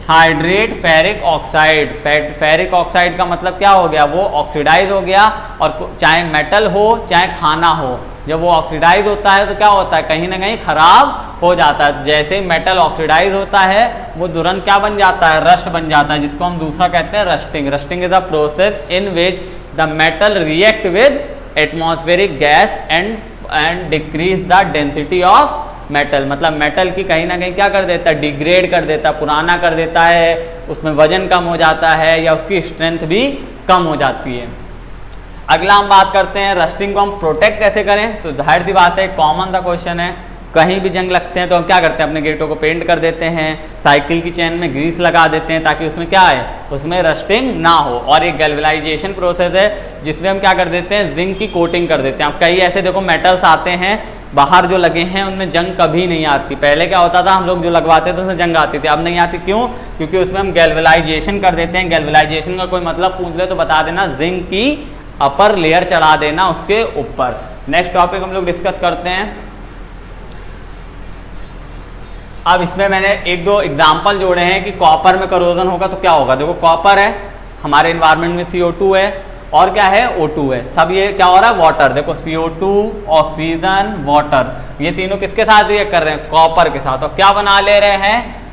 hydrate ferric oxide. Ferric oxide का मतलब क्या हो गया, वो ऑक्सीडाइज हो गया। और चाहे मेटल हो चाहे खाना हो, जब वो ऑक्सीडाइज होता है तो क्या होता है, कहीं ना कहीं खराब हो जाता है। जैसे ही मेटल ऑक्सीडाइज होता है वो तुरंत क्या बन जाता है, रस्ट बन जाता है, जिसको हम दूसरा कहते हैं rusting. Rusting is a process in which the metal react with atmospheric gas and decrease the density of metal. मतलब मेटल की कहीं ना कहीं क्या कर देता है, डिग्रेड कर देता है, पुराना कर देता है, उसमें वजन कम हो जाता है या उसकी स्ट्रेंथ भी कम हो जाती है। अगला हम बात करते हैं रस्टिंग को हम प्रोटेक्ट कैसे करें। तो जाहिर सी बात है, कॉमन सा क्वेश्चन है, कहीं भी जंग लगते हैं तो हम क्या करते हैं, अपने गेटों को पेंट कर देते हैं, साइकिल की चेन में ग्रीस लगा देते हैं ताकि उसमें क्या है, उसमें रस्टिंग ना हो। और एक गैल्वेनाइजेशन प्रोसेस है जिसमें हम क्या कर देते हैं, जिंक की कोटिंग कर देते हैं। अब कई ऐसे देखो मेटल्स आते हैं बाहर जो लगे हैं उनमें जंग कभी नहीं आती। पहले क्या होता था, हम लोग जो लगवाते थे उसमें जंग आती थी, अब नहीं आती। क्यों, क्योंकि उसमें हम गैल्वेनाइजेशन कर देते हैं। गैल्वेनाइजेशन का कोई मतलब पूछ ले तो बता देना, जिंक की अपर लेयर चढ़ा देना उसके ऊपर। नेक्स्ट टॉपिक हम लोग डिस्कस करते हैं। अब इसमें मैंने एक दो एग्जाम्पल जोड़े हैं कि कॉपर में करोजन होगा तो क्या होगा। देखो कॉपर है, हमारे इन्वायरमेंट में CO2 है, और क्या है, O2 है। सब ये क्या हो रहा है, वाटर। देखो CO2, ऑक्सीजन, वाटर, ये तीनों किसके साथ रिएक्ट कर रहे हैं, कॉपर के साथ। और क्या बना ले रहे हैं,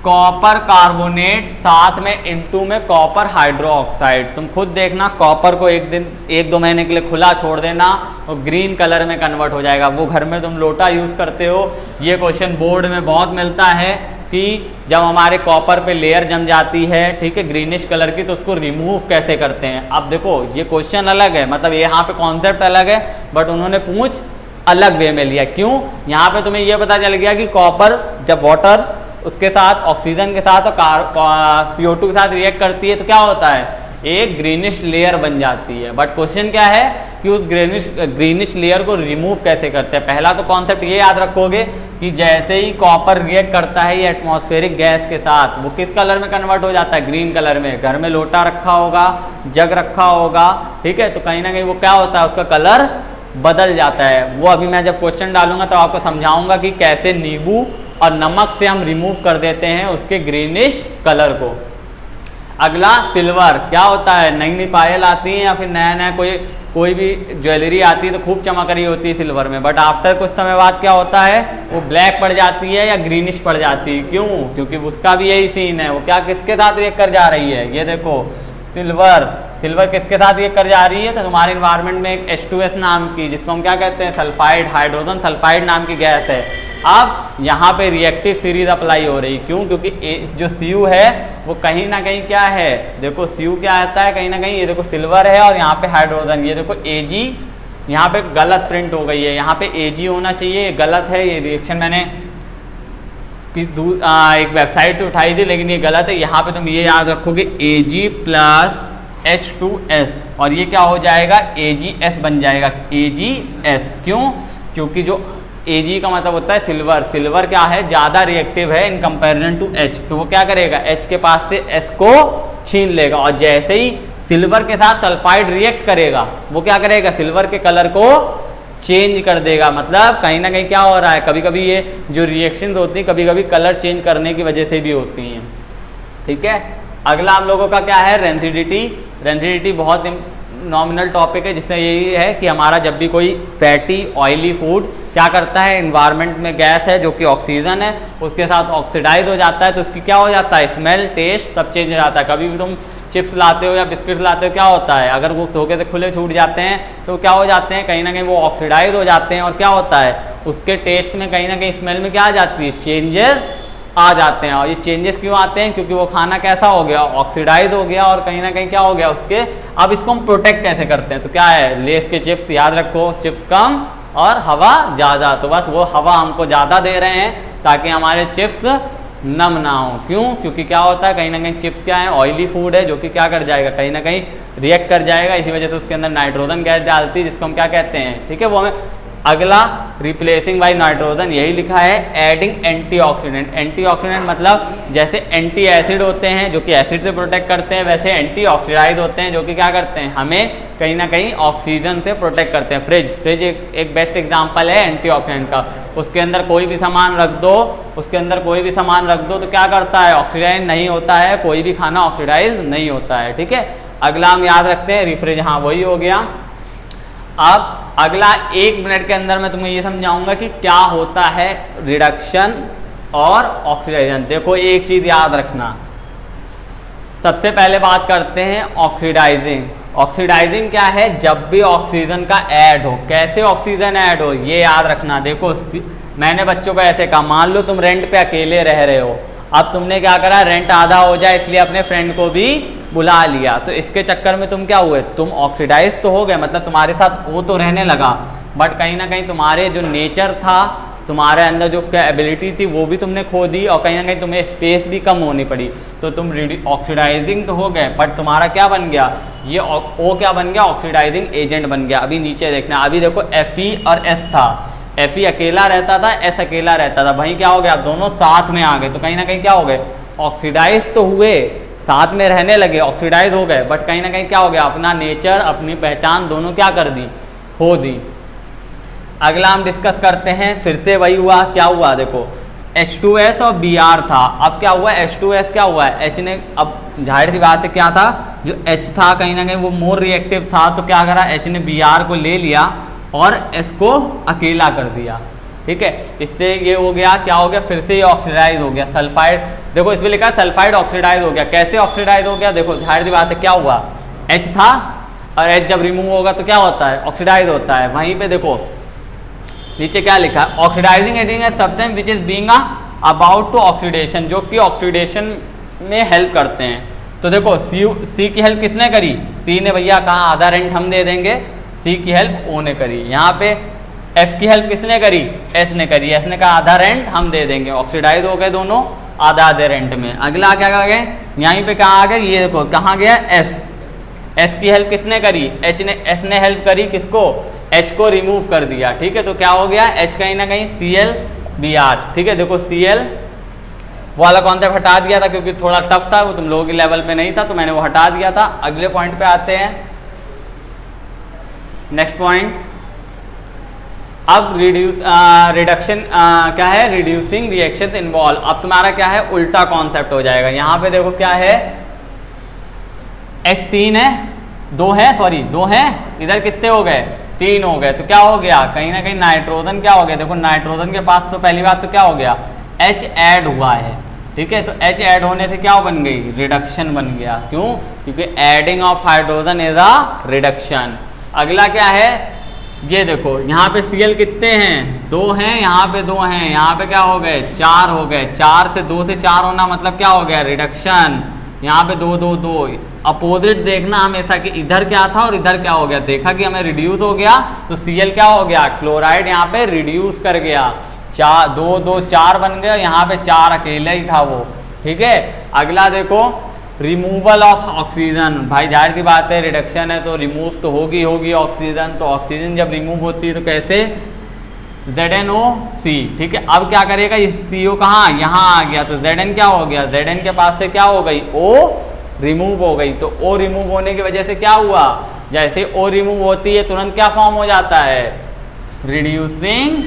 कॉपर कार्बोनेट, साथ में इनटू में कॉपर हाइड्रोक्साइड। तुम खुद देखना, कॉपर को एक दो महीने के लिए खुला छोड़ देना और ग्रीन कलर में कन्वर्ट हो जाएगा। वो घर में तुम लोटा यूज करते हो, ये क्वेश्चन बोर्ड में बहुत मिलता है कि जब हमारे कॉपर पे लेयर जम जाती है, ठीक है, ग्रीनिश कलर की, तो उसको रिमूव कैसे करते हैं। अब देखो ये क्वेश्चन अलग है, मतलब यहाँ पे कॉन्सेप्ट अलग है, बट उन्होंने पूछ अलग वे में लिया। क्यों, यहाँ पे तुम्हें ये पता चल गया कि कॉपर जब वाटर उसके साथ, ऑक्सीजन के साथ और CO2 के साथ रिएक्ट करती है तो क्या होता है, एक ग्रीनिश लेयर बन जाती है। बट क्वेश्चन क्या है कि उस ग्रीनिश लेयर को रिमूव कैसे करते हैं। पहला तो कॉन्सेप्ट ये याद रखोगे कि जैसे ही कॉपर रिएक्ट करता है ये एटमॉस्फेरिक गैस के साथ, वो किस कलर में कन्वर्ट हो जाता है, ग्रीन कलर में। घर में लोटा रखा होगा, जग रखा होगा, ठीक है, तो कहीं ना कहीं वो क्या होता है, उसका कलर बदल जाता है। वो अभी मैं जब क्वेश्चन डालूंगा तो आपको समझाऊंगा कि कैसे नींबू और नमक से हम रिमूव कर देते हैं उसके ग्रीनिश कलर को। अगला सिल्वर, क्या होता है, नई नई पायल आती है या फिर नया नया कोई भी ज्वेलरी आती है तो खूब चमक रही होती है सिल्वर में, बट आफ्टर कुछ समय बाद क्या होता है, वो ब्लैक पड़ जाती है या ग्रीनिश पड़ जाती है। क्यों? क्योंकि उसका भी यही सीन है, वो क्या किसके साथ रिएक्ट कर जा रही है, ये देखो सिल्वर किसके साथ रिएक्ट कर जा रही है, तो तुम्हारे इन्वायरमेंट में एक H2S नाम की, जिसको हम क्या कहते हैं, सल्फाइड, हाइड्रोजन सल्फाइड नाम की गैस है। अब यहाँ पे रिएक्टिव सीरीज अप्लाई हो रही, क्यों? क्योंकि जो Cu है वो कहीं ना कहीं क्या है, देखो Cu क्या आता है कहीं ना कहीं, ये देखो सिल्वर है और यहाँ पे हाइड्रोजन, ये देखो Ag, यहाँ पे गलत प्रिंट हो गई है, यहाँ पे Ag होना चाहिए, ये गलत है। ये रिएक्शन मैंने एक वेबसाइट से उठाई थी लेकिन ये गलत है। यहाँ पे तुम ये याद रखोगे Ag प्लस H2S और ये क्या हो जाएगा, AgS बन जाएगा, AgS। क्यों? क्योंकि जो Ag का मतलब होता है सिल्वर क्या है, ज़्यादा रिएक्टिव है इन कंपेरिजन टू H, तो वो क्या करेगा, H के पास से S को छीन लेगा और जैसे ही सिल्वर के साथ सल्फाइड रिएक्ट करेगा वो क्या करेगा, सिल्वर के कलर को चेंज कर देगा। मतलब कहीं ना कहीं क्या हो रहा है, कभी कभी ये जो रिएक्शंस होती हैं कभी कभी कलर चेंज करने की वजह से भी होती हैं। ठीक है, अगला हम लोगों का क्या है, रेंसिडिटी बहुत नॉमिनल टॉपिक है, जिसमें यही है कि हमारा जब भी कोई फैटी ऑयली फूड क्या करता है, एनवायरनमेंट में गैस है जो कि ऑक्सीजन है, उसके साथ ऑक्सीडाइज हो जाता है तो उसकी क्या हो जाता है, स्मेल, टेस्ट सब चेंज हो जाता है। कभी भी तुम चिप्स लाते हो या बिस्किट्स लाते हो, क्या होता है, अगर वो धोखे से खुले छूट जाते हैं तो क्या हो जाते हैं, कहीं ना कहीं वो ऑक्सीडाइज हो जाते हैं और क्या होता है, उसके टेस्ट में कहीं ना कहीं स्मेल में क्या आ जाती है, चेंजेस आ जाते हैं। और ये चेंजेस क्यों आते हैं, क्योंकि वो खाना कैसा हो गया, ऑक्सीडाइज हो गया और कहीं ना कहीं क्या हो गया उसके। अब इसको हम प्रोटेक्ट कैसे करते हैं, तो क्या है, लेस के चिप्स, याद रखो चिप्स कम और हवा ज़्यादा, तो बस वो हवा हमको ज़्यादा दे रहे हैं ताकि हमारे चिप्स नम ना हो। क्यों? क्योंकि क्या होता है, कहीं ना कहीं चिप्स क्या है, ऑयली फूड है जो कि क्या कर जाएगा, कहीं ना कहीं रिएक्ट कर जाएगा, इसी वजह से उसके अंदर नाइट्रोजन गैस डालती है जिसको हम क्या कहते हैं। ठीक है, वो हमें अगला रिप्लेसिंग बाय नाइट्रोजन, यही लिखा है, एडिंग एंटीऑक्सीडेंट। एंटीऑक्सीडेंट मतलब जैसे एंटी एसिड होते हैं जो कि एसिड से प्रोटेक्ट करते हैं, वैसे एंटीऑक्सीडाइज होते हैं जो कि क्या करते हैं, हमें कहीं ना कहीं ऑक्सीजन से प्रोटेक्ट करते हैं। फ्रिज एक बेस्ट एग्जांपल है एंटीऑक्सीडेंट का। उसके अंदर कोई भी सामान रख दो तो क्या करता है, ऑक्सीडाइज नहीं होता है, कोई भी खाना ऑक्सीडाइज नहीं होता है। ठीक है, अगला हम याद रखते हैं रिफ्रिज, हाँ वही हो गया। अब अगला 1 मिनट के अंदर मैं तुम्हें ये समझाऊंगा कि क्या होता है रिडक्शन और ऑक्सीडाइजेशन। देखो एक चीज याद रखना, सबसे पहले बात करते हैं ऑक्सीडाइजिंग क्या है, जब भी ऑक्सीजन का ऐड हो, कैसे ऑक्सीजन ऐड हो ये याद रखना। देखो मैंने बच्चों को ऐसे कहा, मान लो तुम रेंट पे अकेले रह रहे हो, अब तुमने क्या करा, रेंट आधा हो जाए इसलिए अपने फ्रेंड को भी बुला लिया, तो इसके चक्कर में तुम क्या हुए, तुम ऑक्सीडाइज तो हो गए, मतलब तुम्हारे साथ वो तो रहने लगा, बट कहीं ना कहीं तुम्हारे जो नेचर था, तुम्हारे अंदर जो एबिलिटी थी वो भी तुमने खो दी और कहीं ना कहीं तुम्हें स्पेस भी कम होनी पड़ी। तो तुम ऑक्सीडाइजिंग तो हो गए, बट तुम्हारा क्या बन गया, ये ओ क्या बन गया, ऑक्सीडाइजिंग एजेंट बन गया। अभी नीचे देखना, अभी देखो Fe और S था, Fe अकेला रहता था, S अकेला रहता था, वहीं क्या हो गया, दोनों साथ में आ गए, तो कहीं ना कहीं क्या हो गए, ऑक्सीडाइज तो हुए, साथ में रहने लगे, ऑक्सीडाइज हो गए, बट कहीं ना कहीं क्या हो गया, अपना नेचर अपनी पहचान दोनों क्या कर दी, खो दी। अगला हम डिस्कस करते हैं, फिर से वही हुआ, क्या हुआ, देखो H2S और Br था, अब क्या हुआ, H2S क्या हुआ है, H ने, अब जाहिर सी बात है क्या था, जो H था कहीं ना कहीं वो मोर रिएक्टिव था, तो क्या करा, H ने Br को ले लिया और S को अकेला कर दिया। ठीक है, इससे ये हो गया, क्या हो गया, फिर से ये ऑक्सीडाइज हो गया, सल्फाइड, देखो इसमें लिखा है सल्फाइड ऑक्सीडाइज हो गया। कैसे ऑक्सीडाइज हो गया, देखो जाहिर सी बात है क्या हुआ, H था और H जब रिमूव होगा तो क्या होता है, ऑक्सीडाइज होता है। वहीं पे देखो नीचे क्या लिखा है, ऑक्सीडाइजिंग एजेंट है substance which is being about to oxidation, जो कि ऑक्सीडेशन में हेल्प करते हैं। तो देखो सी की हेल्प किसने करी, सी ने भैया कहा आधा रेंट हम दे देंगे, सी की हेल्प ओ ने करी। यहाँ पे एफ की हेल्प किसने करी, एस ने करी, एस ने कहा आधा रेंट हम दे देंगे, ऑक्सीडाइज हो गए दोनों आधा आधे रेंट में। अगला क्या आ गए, यहीं पे कहाँ आ गए, ये देखो कहाँ गया, एस की हेल्प किसने करी, एस ने हेल्प करी किसको, H को रिमूव कर दिया। ठीक है, तो क्या हो गया, H कहीं ना कहीं ClBr। ठीक है, देखो Cl वाला कॉन्सेप्ट हटा दिया था क्योंकि थोड़ा टफ था, वो तुम लोगों के लेवल पे नहीं था, तो मैंने वो हटा दिया था। अगले पॉइंट पे आते हैं, नेक्स्ट पॉइंट, अब रिडक्शन क्या है, रिड्यूसिंग रिएक्शन इन्वॉल्व। अब तुम्हारा क्या है, उल्टा कॉन्सेप्ट हो जाएगा। यहाँ पे देखो क्या है, H3 है, दो है, इधर कितने हो गए, 3 हो गए। तो क्या हो गया, कहीं ना कहीं नाइट्रोजन क्या हो गया, देखो नाइट्रोजन के पास तो पहली बात तो क्या हो गया, H ऐड हुआ है, ठीक है। तो H ऐड होने से क्या बन गई, रिडक्शन बन गया। क्यों, क्योंकि adding of hydrogen is a reduction. अगला क्या है, ये देखो यहाँ पे Cl कितने हैं, 2 हैं, यहाँ पे 2 हैं, यहाँ पे क्या हो गए, 4 हो गए। 4 से 2 से 4 होना मतलब क्या हो गया, रिडक्शन। यहाँ पे 2 2 2 अपोजिट देखना हमेशा कि इधर क्या था और इधर क्या हो गया। देखा कि हमें रिड्यूस हो गया तो Cl क्या हो गया, क्लोराइड यहाँ पे रिड्यूस कर गया, 2 2 4 बन गया, यहाँ पे 4 अकेला ही था वो, ठीक है। अगला देखो, रिमूवल ऑफ ऑक्सीजन। भाई जाहिर की बात है, रिडक्शन है तो रिमूव तो होगी ऑक्सीजन। तो ऑक्सीजन जब रिमूव होती है तो कैसे, ZnO(C), ठीक है। अब क्या करेगा, ये CO कहाँ, यहाँ आ गया, तो Zn क्या हो गया, Zn के पास से क्या हो गई, O रिमूव हो गई। तो O रिमूव होने की वजह से क्या हुआ, जैसे O रिमूव होती है तुरंत क्या फॉर्म हो जाता है, रिड्यूसिंग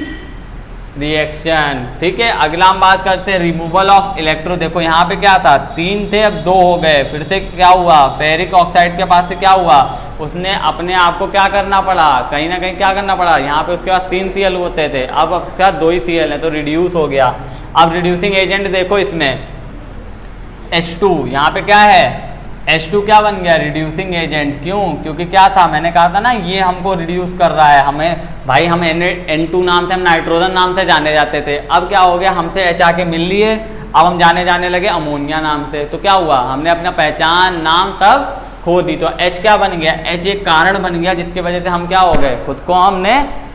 रिएक्शन, ठीक है। अगला हम बात करते हैं रिमूवल ऑफ इलेक्ट्रो। देखो यहाँ पे क्या था, 3 थे, अब 2 हो गए। फिर से क्या हुआ, फेरिक ऑक्साइड के पास से क्या हुआ, उसने अपने आप को क्या करना पड़ा, कहीं ना कहीं क्या करना पड़ा। यहाँ पे उसके पास 3 Cl होते थे, अब उसके पास 2 ही Cl है, तो रिड्यूस हो गया। अब रिड्यूसिंग एजेंट देखो इसमें H2, यहाँ पे क्या है, H2 क्या बन गया, रिड्यूसिंग एजेंट। क्यों, क्योंकि क्या था, मैंने कहा था ना ये हमको रिड्यूस कर रहा है। हमें भाई हम N2 नाम से, हम नाइट्रोजन नाम से जाने जाते थे, अब क्या हो गया, हमसे H आके मिल लिए, अब हम जाने लगे अमोनिया नाम से। तो क्या हुआ, हमने अपना पहचान नाम सब खो दी। तो H क्या बन गया, H एक कारण बन गया जिसकी वजह से हम क्या हो गए, खुद को हमने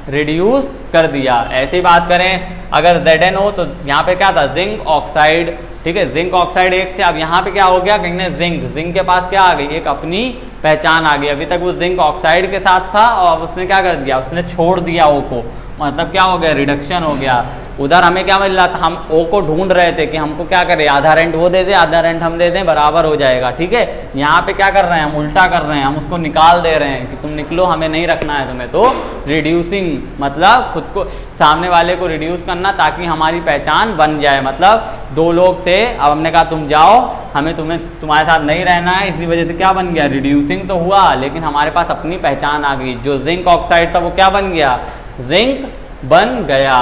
रिड्यूस कर दिया। ऐसे ही बात करें अगर ZnO, तो यहाँ पे क्या था, जिंक ऑक्साइड, ठीक है। जिंक ऑक्साइड एक थे, अब यहाँ पे क्या हो गया, कहीं ने जिंक के पास क्या आ गई, एक अपनी पहचान आ गई। अभी तक वो जिंक ऑक्साइड के साथ था और उसने क्या कर दिया, उसने छोड़ दिया O को, मतलब क्या हो गया, रिडक्शन हो गया। उधर हमें क्या मिल रहा था, हम O को ढूंढ रहे थे कि हमको क्या करें, आधा रेंट वो दे दे, आधा रेंट हम दे दें, बराबर हो जाएगा, ठीक है। यहाँ पे क्या कर रहे हैं, हम उल्टा कर रहे हैं, हम उसको निकाल दे रहे हैं कि तुम निकलो, हमें नहीं रखना है तुम्हें। तो रिड्यूसिंग मतलब खुद को, सामने वाले को रिड्यूस करना ताकि हमारी पहचान बन जाए। मतलब 2 लोग थे, अब हमने कहा तुम जाओ, हमें तुम्हारे साथ नहीं रहना है, इसी वजह से क्या बन गया, रिड्यूसिंग तो हुआ, लेकिन हमारे पास अपनी पहचान आ गई। जो जिंक ऑक्साइड था वो क्या बन गया, जिंक बन गया।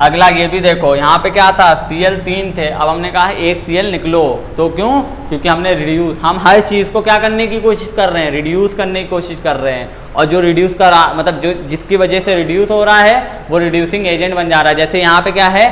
अगला ये भी देखो, यहाँ पे क्या था, Cl 3 थे, अब हमने कहा एक Cl निकलो। तो क्यों, क्योंकि हमने रिड्यूस, हम हर चीज़ को क्या करने की कोशिश कर रहे हैं, रिड्यूस करने की कोशिश कर रहे हैं। और जो रिड्यूस कर रहा, मतलब जो जिसकी वजह से रिड्यूस हो रहा है वो रिड्यूसिंग एजेंट बन जा रहा है। जैसे यहाँ पे क्या है,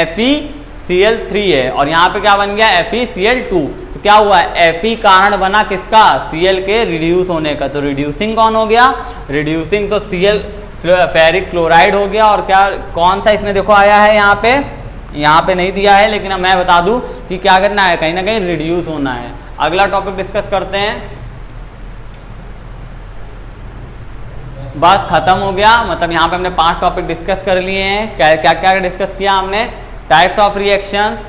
FeCl3 है और यहाँ पे क्या बन गया, FeCl2। तो क्या हुआ, Fe कारण बना किसका, Cl के रिड्यूस होने का। तो रिड्यूसिंग कौन हो गया, रिड्यूसिंग तो Cl फेरिक क्लोराइड हो गया। और क्या, कौन सा इसमें देखो आया है, यहाँ पे नहीं दिया है, लेकिन मैं बता दूं कि क्या करना है, कहीं ना कहीं रिड्यूस होना है। अगला टॉपिक डिस्कस करते हैं, बस खत्म हो गया। मतलब यहाँ पे हमने 5 टॉपिक डिस्कस कर लिए हैं। क्या क्या डिस्कस किया हमने, टाइप्स ऑफ रिएक्शंस,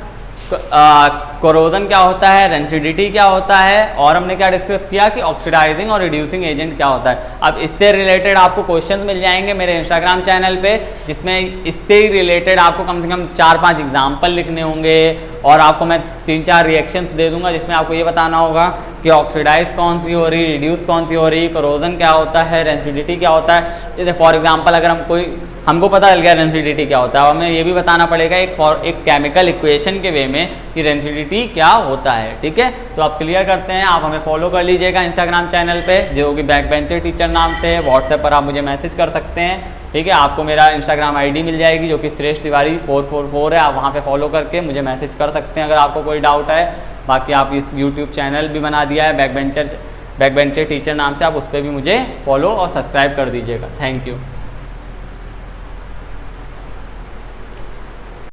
कोरोजन क्या होता है, रेंसिडिटी क्या होता है, और हमने क्या डिस्कस किया कि ऑक्सीडाइजिंग और रिड्यूसिंग एजेंट क्या होता है। अब इससे रिलेटेड आपको क्वेश्चंस मिल जाएंगे मेरे इंस्टाग्राम चैनल पे, जिसमें इससे ही रिलेटेड आपको कम से कम 4-5 एग्जाम्पल लिखने होंगे और आपको मैं 3-4 रिएक्शंस दे दूंगा जिसमें आपको ये बताना होगा कि ऑक्सीडाइज कौन सी हो रही, रिड्यूस कौन सी हो रही, कोरोजन क्या होता है, रेंसिडिटी क्या होता है। जैसे फॉर एग्जाम्पल अगर हमको पता चल गया रेंसिडिटी क्या होता है, और हमें ये भी बताना पड़ेगा एक केमिकल इक्वेशन के वे में कि रेंसिडिटी क्या होता है, ठीक है। तो आप क्लियर करते हैं, आप हमें फॉलो कर लीजिएगा इंस्टाग्राम चैनल पे जो कि बैक बेंचर टीचर नाम से है। व्हाट्सएप पर आप मुझे मैसेज कर सकते हैं, ठीक है। आपको मेरा इंस्टाग्राम ID मिल जाएगी जो कि श्रेष्ठ तिवारी 444 है, आप वहाँ पे फॉलो करके मुझे मैसेज कर सकते हैं अगर आपको कोई डाउट है। बाकी आप इस यूट्यूब चैनल भी बना दिया है बैक बेंचर टीचर नाम से, आप उस पर भी मुझे फॉलो और सब्सक्राइब कर दीजिएगा। Thank you.